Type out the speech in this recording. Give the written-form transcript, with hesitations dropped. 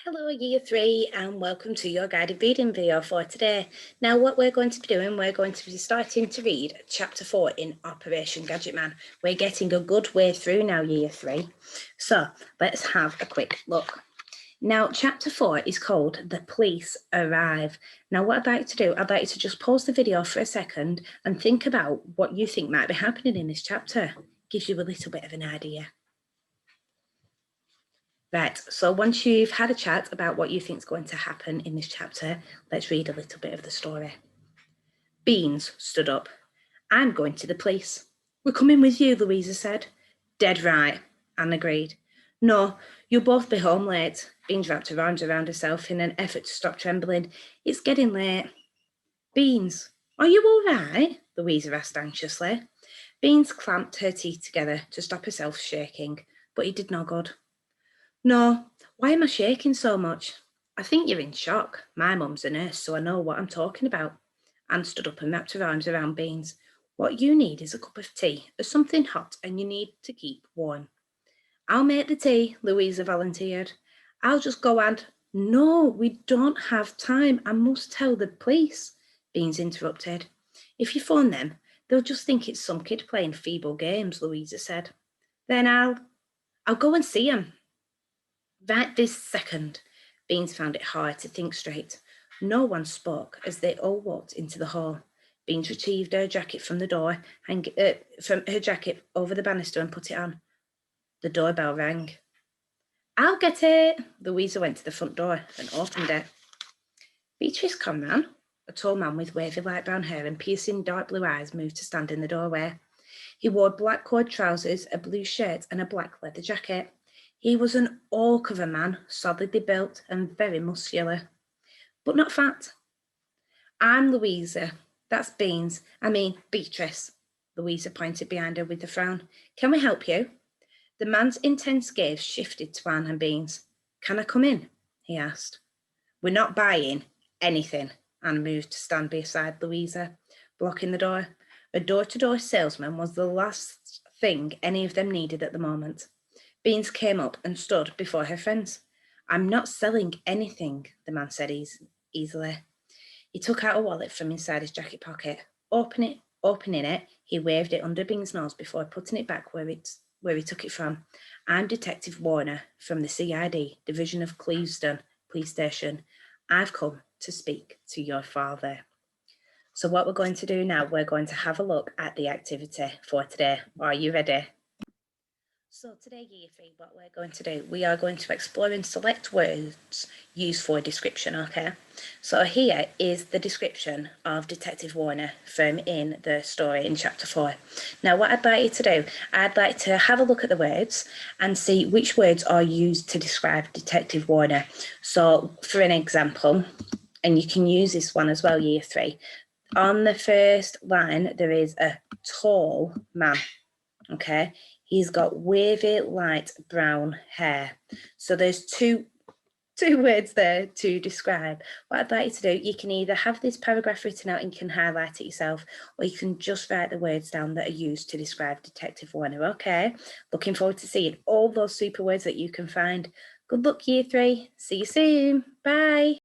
Hello Year 3 and welcome to your guided reading video for today. Now what we're going to be doing, we're going to be starting to read chapter 4 in Operation Gadget Man. We're getting a good way through now Year 3. So let's have a quick look. Now chapter 4 is called The Police Arrive. Now what I'd like to do, I'd like you to just pause the video for a second and think about what you think might be happening in this chapter. Gives you a little bit of an idea. Right, so once you've had a chat about what you think is going to happen in this chapter, let's read a little bit of the story. Beans stood up. I'm going to the police. We're coming with you, Louisa said. Dead right, Anne agreed. No, you'll both be home late. Beans wrapped her arms around herself in an effort to stop trembling. It's getting late. Beans, are you all right? Louisa asked anxiously. Beans clamped her teeth together to stop herself shaking, but he did no good. No, why am I shaking so much? I think you're in shock. My mum's a nurse, so I know what I'm talking about. Anne stood up and wrapped her arms around Beans. What you need is a cup of tea or something hot, and you need to keep warm. I'll make the tea, Louisa volunteered. I'll just go and... No, we don't have time. I must tell the police, Beans interrupted. If you phone them, they'll just think it's some kid playing feeble games, Louisa said. Then I'll go and see him. Right this second, Beans found it hard to think straight. No one spoke as they all walked into the hall. Beans retrieved her jacket from the door, from her jacket over the banister and put it on. The doorbell rang. I'll get it. Louisa went to the front door and opened it. Beatrice Conran, a tall man with wavy light brown hair and piercing dark blue eyes, moved to stand in the doorway. He wore black cord trousers, a blue shirt and a black leather jacket. He was an orc of a man, solidly built and very muscular, but not fat. I'm Louisa. That's Beans. Beatrice. Louisa pointed behind her with a frown. Can we help you? The man's intense gaze shifted to Anne and Beans. Can I come in? He asked. We're not buying anything. Anne moved to stand beside Louisa, blocking the door. A door-to-door salesman was the last thing any of them needed at the moment. Beans came up and stood before her friends. I'm not selling anything, the man said easily. He took out a wallet from inside his jacket pocket. Opening it, he waved it under Beans' nose before putting it back where he took it from. I'm Detective Warner from the CID, Division of Clevedon Police Station. I've come to speak to your father. So what we're going to do now, we're going to have a look at the activity for today. Are you ready? So today, Year 3, what we're going to do, we are going to explore and select words used for description, okay? So here is the description of Detective Warner from in the story in chapter 4. Now, what I'd like you to do, I'd like to have a look at the words and see which words are used to describe Detective Warner. So, for an example, and you can use this one as well, Year 3, on the first line, there is a tall man, okay? He's got wavy light brown hair. So there's two words there to describe. What I'd like you to do, you can either have this paragraph written out and you can highlight it yourself, or you can just write the words down that are used to describe Detective Warner, okay? Looking forward to seeing all those super words that you can find. Good luck, Year 3. See you soon. Bye.